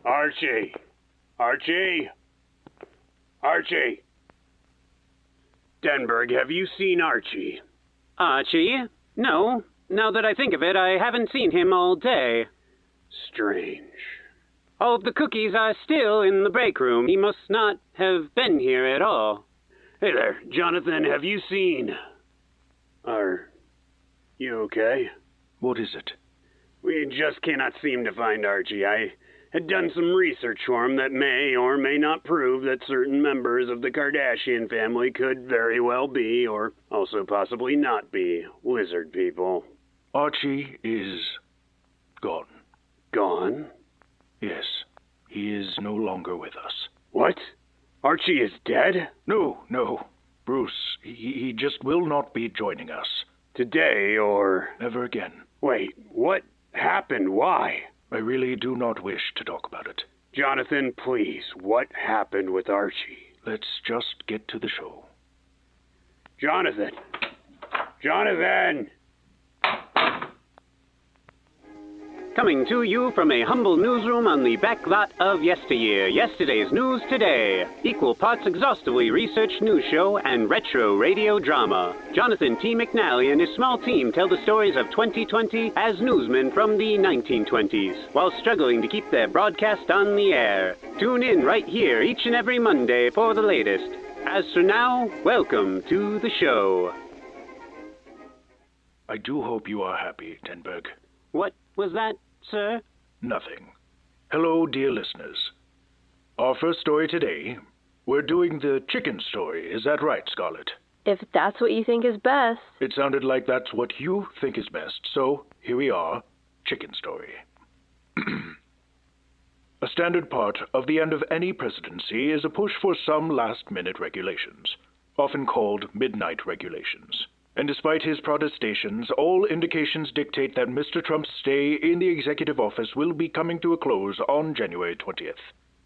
Archie! Archie! Archie! Denberg, have you seen Archie? Archie? No. Now that I think of it, I haven't seen him all day. Strange. All of the cookies are still in the break room. He must not have been here at all. Hey there, Jonathan, have you seen... Are you okay? What is it? We just cannot seem to find Archie. I had done some research for him that may or may not prove that certain members of the Kardashian family could very well be, or also possibly not be, lizard people. Archie is gone. Gone? Yes, he is no longer with us. What? Archie is dead? No. Bruce, he just will not be joining us. Today, or... Never again. Wait, what happened? Why? I really do not wish to talk about it. Jonathan, please, what happened with Archie? Let's just get to the show. Jonathan! Jonathan! Coming to you from a humble newsroom on the back lot of yesteryear. Yesterday's news today. Equal parts exhaustively researched news show and retro radio drama. Jonathan T. McNally and his small team tell the stories of 2020 as newsmen from the 1920s, while struggling to keep their broadcast on the air. Tune in right here each and every Monday for the latest. As for now, welcome to the show. I do hope you are happy, Denberg. What was that, sir? Nothing. Hello, dear listeners. Our first story today, we're doing the chicken story. Is that right, Scarlett? If that's what you think is best. It sounded like that's what you think is best, so here we are, chicken story. A standard part of the end of any presidency is a push for some last-minute regulations, often called midnight regulations. And despite his protestations, all indications dictate that Mr. Trump's stay in the executive office will be coming to a close on January 20th.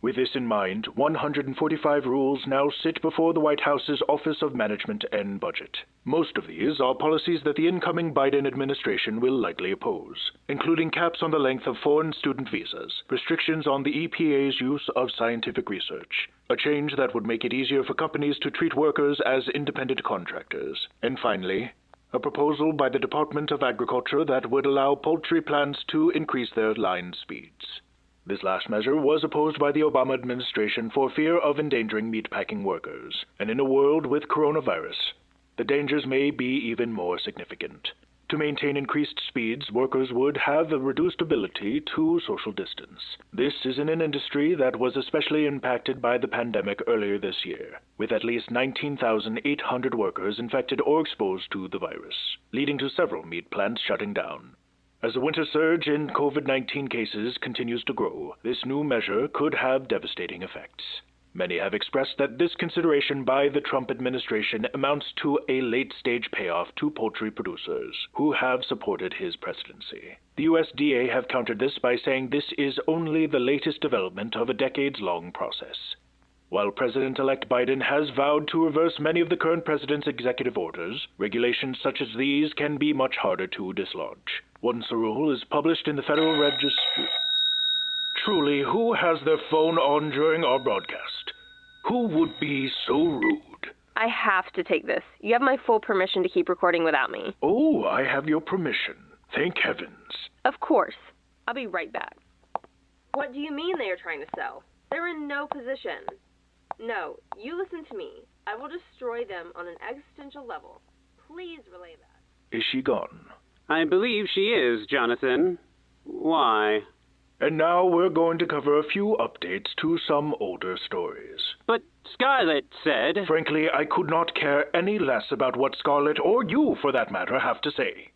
With this in mind, 145 rules now sit before the White House's Office of Management and Budget. Most of these are policies that the incoming Biden administration will likely oppose, including caps on the length of foreign student visas, restrictions on the EPA's use of scientific research, a change that would make it easier for companies to treat workers as independent contractors, and finally, a proposal by the Department of Agriculture that would allow poultry plants to increase their line speeds. This last measure was opposed by the Obama administration for fear of endangering meatpacking workers, and in a world with coronavirus, the dangers may be even more significant. To maintain increased speeds, workers would have a reduced ability to social distance. This is in an industry that was especially impacted by the pandemic earlier this year, with at least 19,800 workers infected or exposed to the virus, leading to several meat plants shutting down. As the winter surge in COVID-19 cases continues to grow, this new measure could have devastating effects. Many have expressed that this consideration by the Trump administration amounts to a late-stage payoff to poultry producers who have supported his presidency. The USDA have countered this by saying this is only the latest development of a decades-long process. While President-elect Biden has vowed to reverse many of the current president's executive orders, regulations such as these can be much harder to dislodge. Once a rule is published in the Federal Register... Truly, who has their phone on during our broadcast? Who would be so rude? I have to take this. You have my full permission to keep recording without me. Oh, I have your permission. Thank heavens. Of course. I'll be right back. What do you mean they are trying to sell? They're in no position. No, you listen to me. I will destroy them on an existential level. Please relay that. Is she gone? I believe she is, Jonathan. Why? And now we're going to cover a few updates to some older stories. But Scarlett said... Frankly, I could not care any less about what Scarlett, or you for that matter, have to say.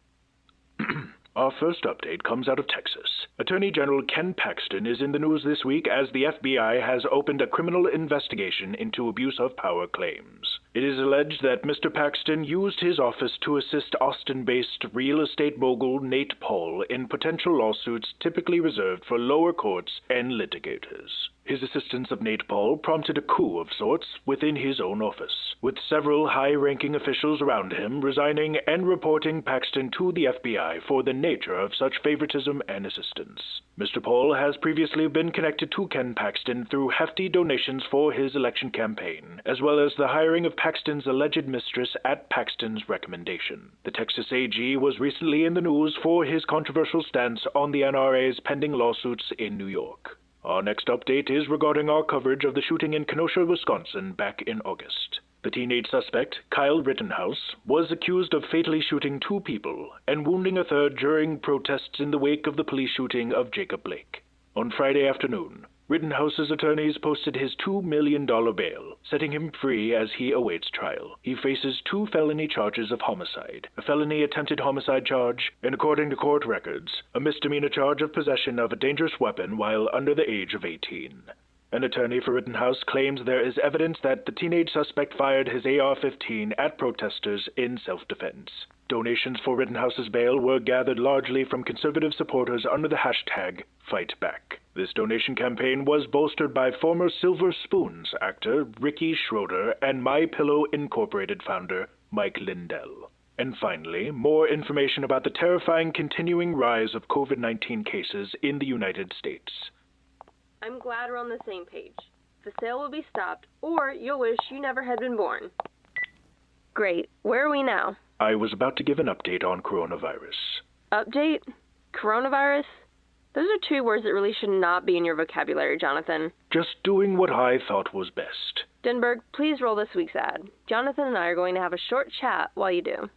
Our first update comes out of Texas. Attorney General Ken Paxton is in the news this week as the FBI has opened a criminal investigation into abuse of power claims. It is alleged that Mr. Paxton used his office to assist Austin-based real estate mogul Nate Paul in potential lawsuits typically reserved for lower courts and litigators. His assistance of Nate Paul prompted a coup of sorts within his own office, with several high-ranking officials around him resigning and reporting Paxton to the FBI for the nature of such favoritism and assistance. Mr. Paul has previously been connected to Ken Paxton through hefty donations for his election campaign, as well as the hiring of Paxton's alleged mistress at Paxton's recommendation. The Texas AG was recently in the news for his controversial stance on the NRA's pending lawsuits in New York. Our next update is regarding our coverage of the shooting in Kenosha, Wisconsin back in August. The teenage suspect, Kyle Rittenhouse, was accused of fatally shooting 2 people and wounding a third during protests in the wake of the police shooting of Jacob Blake. On Friday afternoon, Rittenhouse's attorneys posted his $2 million bail, setting him free as he awaits trial. He faces 2 felony charges of homicide, a felony attempted homicide charge, and according to court records, a misdemeanor charge of possession of a dangerous weapon while under the age of 18. An attorney for Rittenhouse claims there is evidence that the teenage suspect fired his AR-15 at protesters in self-defense. Donations for Rittenhouse's bail were gathered largely from conservative supporters under the hashtag #FightBack. This donation campaign was bolstered by former Silver Spoons actor Ricky Schroeder and My Pillow Incorporated founder Mike Lindell. And finally, more information about the terrifying continuing rise of COVID-19 cases in the United States. I'm glad we're on the same page. The sale will be stopped, or you'll wish you never had been born. Great. Where are we now? I was about to give an update on coronavirus. Update? Coronavirus? Those are 2 words that really should not be in your vocabulary, Jonathan. Just doing what I thought was best. Denberg, please roll this week's ad. Jonathan and I are going to have a short chat while you do.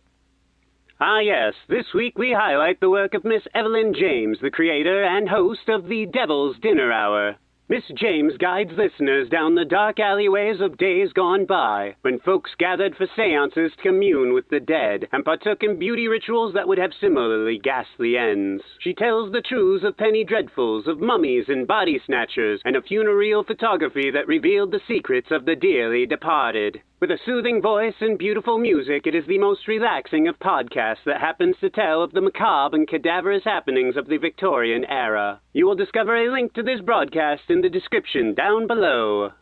Ah, yes. This week we highlight the work of Miss Evelyn James, the creator and host of the Devil's Dinner Hour. Miss James guides listeners down the dark alleyways of days gone by, when folks gathered for seances to commune with the dead, and partook in beauty rituals that would have similarly ghastly ends. She tells the truths of penny dreadfuls, of mummies and body snatchers, and of funereal photography that revealed the secrets of the dearly departed. With a soothing voice and beautiful music, it is the most relaxing of podcasts that happens to tell of the macabre and cadaverous happenings of the Victorian era. You will discover a link to this broadcast in the description down below.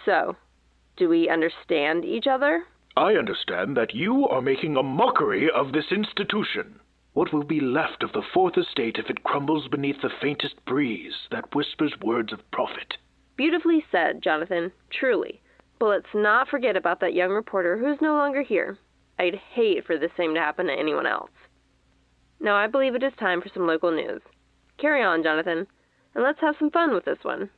So, do we understand each other? I understand that you are making a mockery of this institution. What will be left of the Fourth Estate if it crumbles beneath the faintest breeze that whispers words of profit? Beautifully said, Jonathan. Truly. But let's not forget about that young reporter who's no longer here. I'd hate for the same to happen to anyone else. Now I believe it is time for some local news. Carry on, Jonathan, and let's have some fun with this one.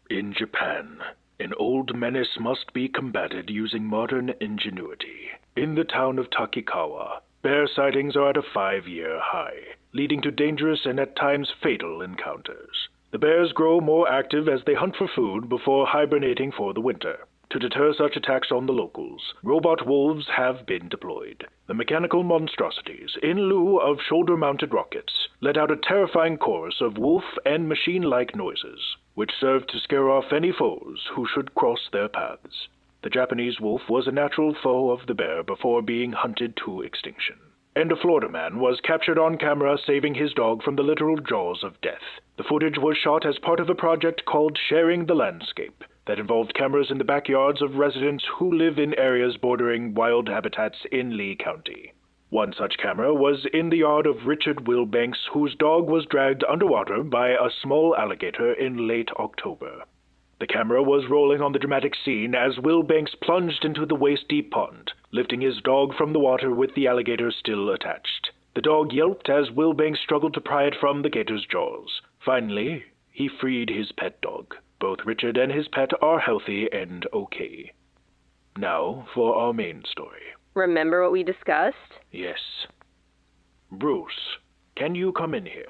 In Japan, an old menace must be combated using modern ingenuity. In the town of Takikawa, bear sightings are at a 5-year high, leading to dangerous and at times fatal encounters. The bears grow more active as they hunt for food before hibernating for the winter. To deter such attacks on the locals, robot wolves have been deployed. The mechanical monstrosities, in lieu of shoulder-mounted rockets, let out a terrifying chorus of wolf and machine-like noises, which serve to scare off any foes who should cross their paths. The Japanese wolf was a natural foe of the bear before being hunted to extinction. And a Florida man was captured on camera saving his dog from the literal jaws of death. The footage was shot as part of a project called Sharing the Landscape, that involved cameras in the backyards of residents who live in areas bordering wild habitats in Lee County. One such camera was in the yard of Richard Wilbanks, whose dog was dragged underwater by a small alligator in late October. The camera was rolling on the dramatic scene as Wilbanks plunged into the waist-deep pond, lifting his dog from the water with the alligator still attached. The dog yelped as Wilbanks struggled to pry it from the gator's jaws. Finally, he freed his pet dog. Both Richard and his pet are healthy and okay. Now for our main story. Remember what we discussed? Yes. Bruce, can you come in here?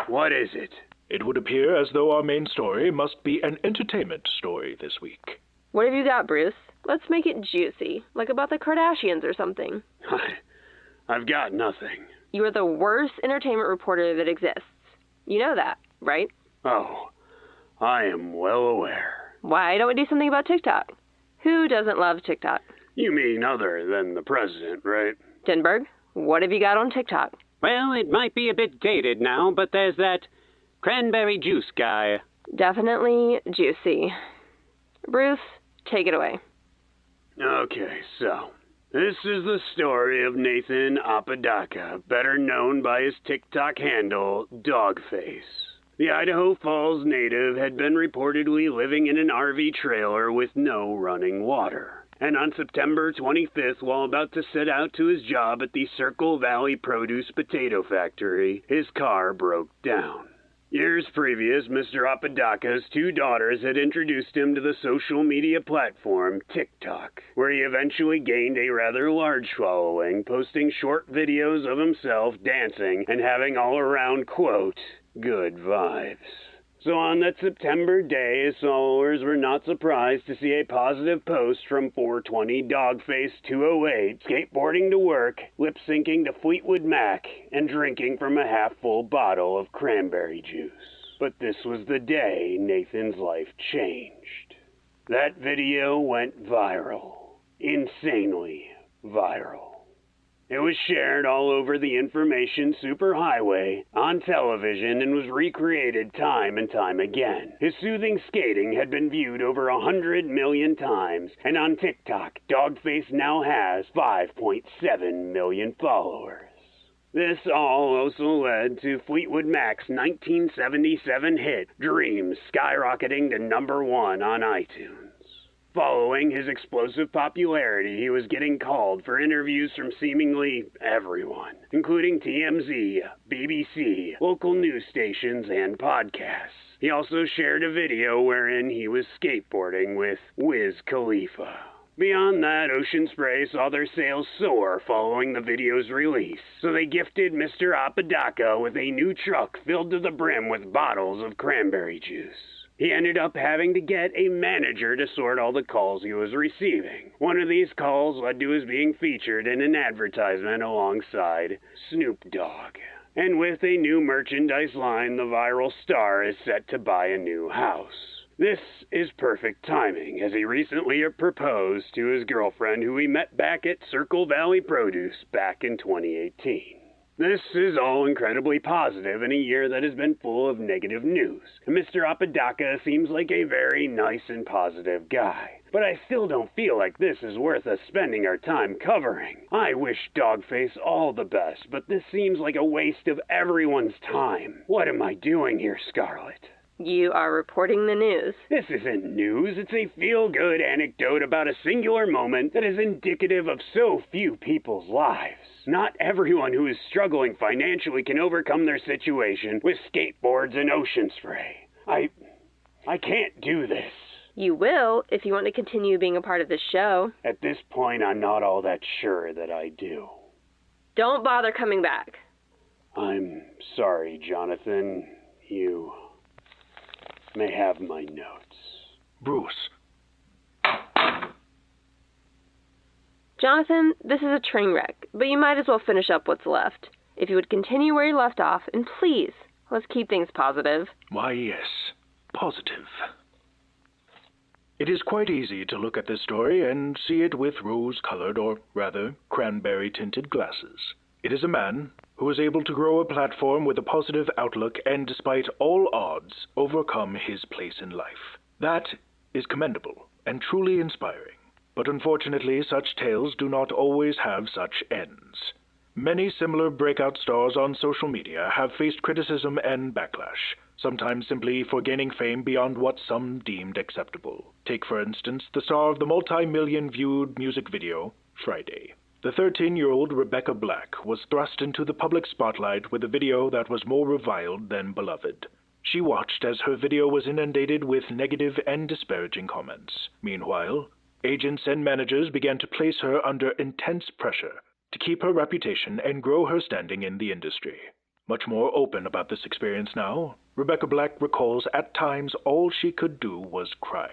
What is it? It would appear as though our main story must be an entertainment story this week. What have you got, Bruce? Let's make it juicy, like about the Kardashians or something. I've got nothing. You are the worst entertainment reporter that exists. You know that, right? Oh, I am well aware. Why don't we do something about TikTok? Who doesn't love TikTok? You mean other than the president, right? Denberg, what have you got on TikTok? Well, it might be a bit dated now, but there's that cranberry juice guy. Definitely juicy. Bruce, take it away. Okay, so this is the story of Nathan Apodaca, better known by his TikTok handle, Dogface. The Idaho Falls native had been reportedly living in an RV trailer with no running water. And on September 25th, while about to set out to his job at the Circle Valley Produce Potato Factory, his car broke down. Years previous, Mr. Apodaca's 2 daughters had introduced him to the social media platform TikTok, where he eventually gained a rather large following, posting short videos of himself dancing and having all-around, quote, good vibes. So on that September day, his followers were not surprised to see a positive post from 420 Dogface 208, skateboarding to work, lip-syncing to Fleetwood Mac, and drinking from a half-full bottle of cranberry juice. But this was the day Nathan's life changed. That video went viral. Insanely viral. It was shared all over the information superhighway, on television, and was recreated time and time again. His soothing skating had been viewed over 100 million times, and on TikTok, Dogface now has 5.7 million followers. This all also led to Fleetwood Mac's 1977 hit, Dreams, skyrocketing to #1 on iTunes. Following his explosive popularity, he was getting called for interviews from seemingly everyone, including TMZ, BBC, local news stations, and podcasts. He also shared a video wherein he was skateboarding with Wiz Khalifa. Beyond that, Ocean Spray saw their sales soar following the video's release, so they gifted Mr. Apodaca with a new truck filled to the brim with bottles of cranberry juice. He ended up having to get a manager to sort all the calls he was receiving. One of these calls led to his being featured in an advertisement alongside Snoop Dogg. And with a new merchandise line, the viral star is set to buy a new house. This is perfect timing, as he recently proposed to his girlfriend, who he met back at Circle Valley Produce back in 2018. This is all incredibly positive in a year that has been full of negative news. And Mr. Apodaca seems like a very nice and positive guy. But I still don't feel like this is worth us spending our time covering. I wish Dogface all the best, but this seems like a waste of everyone's time. What am I doing here, Scarlett? You are reporting the news. This isn't news. It's a feel-good anecdote about a singular moment that is indicative of so few people's lives. Not everyone who is struggling financially can overcome their situation with skateboards and ocean spray. I can't do this. You will if you want to continue being a part of this show. At this point, I'm not all that sure that I do. Don't bother coming back. I'm sorry, Jonathan. You may have my notes. Bruce. Jonathan, this is a train wreck, but you might as well finish up what's left. If you would continue where you left off, and please, let's keep things positive. Why, yes, positive. It is quite easy to look at this story and see it with rose-colored, or rather, cranberry-tinted glasses. It is a man who is able to grow a platform with a positive outlook and, despite all odds, overcome his place in life. That is commendable and truly inspiring. But unfortunately, such tales do not always have such ends. Many similar breakout stars on social media have faced criticism and backlash, sometimes simply for gaining fame beyond what some deemed acceptable. Take, for instance, the star of the multi-million-viewed music video, Friday. The 13-year-old Rebecca Black was thrust into the public spotlight with a video that was more reviled than beloved. She watched as her video was inundated with negative and disparaging comments. Meanwhile, agents and managers began to place her under intense pressure to keep her reputation and grow her standing in the industry. Much more open about this experience now, Rebecca Black recalls at times all she could do was cry.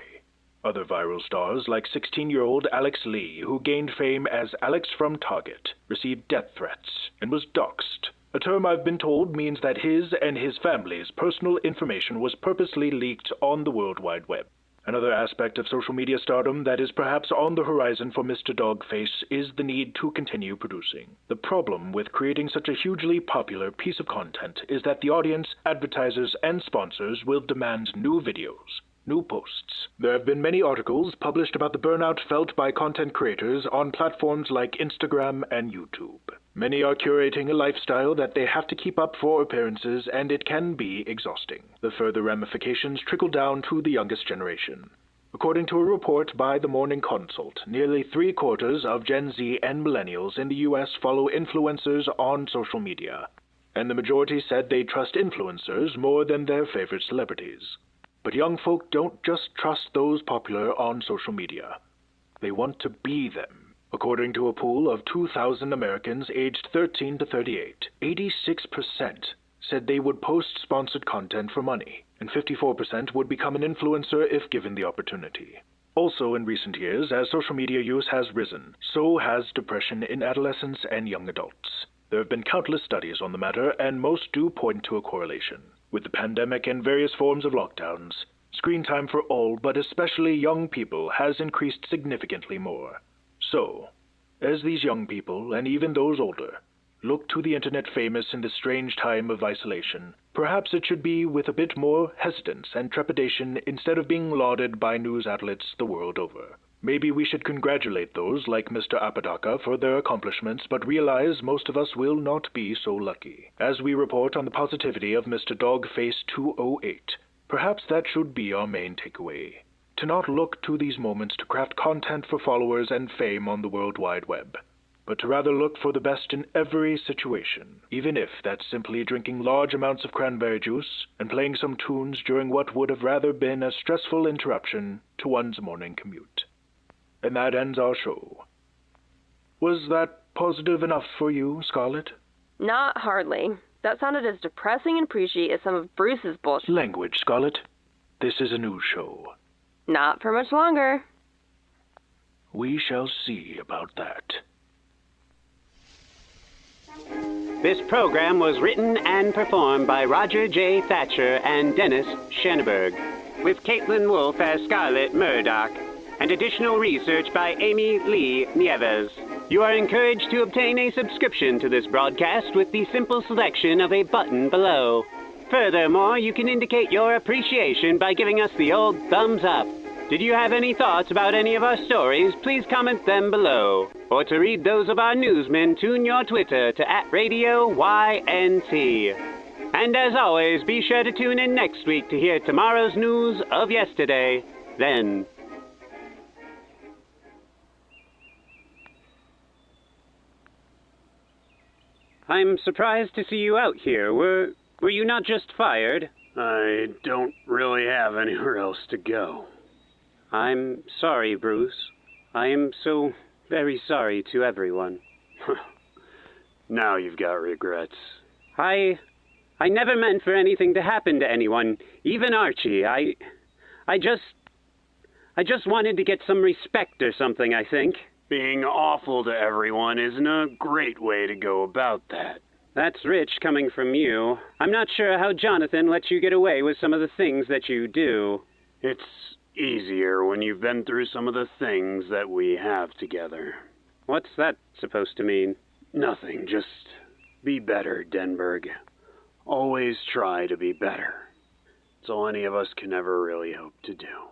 Other viral stars, like 16-year-old Alex Lee, who gained fame as Alex from Target, received death threats and was doxxed. A term I've been told means that his and his family's personal information was purposely leaked on the World Wide Web. Another aspect of social media stardom that is perhaps on the horizon for Mr. Dogface is the need to continue producing. The problem with creating such a hugely popular piece of content is that the audience, advertisers, and sponsors will demand new videos, new posts. There have been many articles published about the burnout felt by content creators on platforms like Instagram and YouTube. Many are curating a lifestyle that they have to keep up for appearances, and it can be exhausting. The further ramifications trickle down to the youngest generation. According to a report by the Morning Consult, nearly 3/4 of Gen Z and millennials in the U.S. follow influencers on social media, and the majority said they trust influencers more than their favorite celebrities. But young folk don't just trust those popular on social media. They want to be them. According to a poll of 2,000 Americans aged 13 to 38, 86% said they would post sponsored content for money, and 54% would become an influencer if given the opportunity. Also in recent years, as social media use has risen, so has depression in adolescents and young adults. There have been countless studies on the matter, and most do point to a correlation. With the pandemic and various forms of lockdowns, screen time for all, but especially young people, has increased significantly more. So, as these young people, and even those older, look to the internet famous in this strange time of isolation, perhaps it should be with a bit more hesitance and trepidation instead of being lauded by news outlets the world over. Maybe we should congratulate those like Mr. Apodaca for their accomplishments, but realize most of us will not be so lucky. As we report on the positivity of Mr. Dogface 208, perhaps that should be our main takeaway. To not look to these moments to craft content for followers and fame on the World Wide Web, but to rather look for the best in every situation, even if that's simply drinking large amounts of cranberry juice and playing some tunes during what would have rather been a stressful interruption to one's morning commute. And that ends our show. Was that positive enough for you, Scarlett? Not hardly. That sounded as depressing and preachy as some of Bruce's bullshit. Language, Scarlett. This is a news show. Not for much longer. We shall see about that. This program was written and performed by Roger J. Thacher and Dennis Shanaberg, with Caitlin Wolfe as Scarlett Murdoch, and additional research by Amy Lee Nieves. You are encouraged to obtain a subscription to this broadcast with the simple selection of a button below. Furthermore, you can indicate your appreciation by giving us the old thumbs up. Did you have any thoughts about any of our stories? Please comment them below. Or to read those of our newsmen, tune your Twitter to @RadioYNT. And as always, be sure to tune in next week to hear tomorrow's news of yesterday. Then. I'm surprised to see you out here. Were you not just fired? I don't really have anywhere else to go. I'm sorry, Bruce. I am so very sorry to everyone. Now you've got regrets. I never meant for anything to happen to anyone, even Archie. I just wanted to get some respect or something, I think. Being awful to everyone isn't a great way to go about that. That's rich coming from you. I'm not sure how Jonathan lets you get away with some of the things that you do. It's easier when you've been through some of the things that we have together. What's that supposed to mean? Nothing, just be better, Denberg. Always try to be better. It's all any of us can ever really hope to do.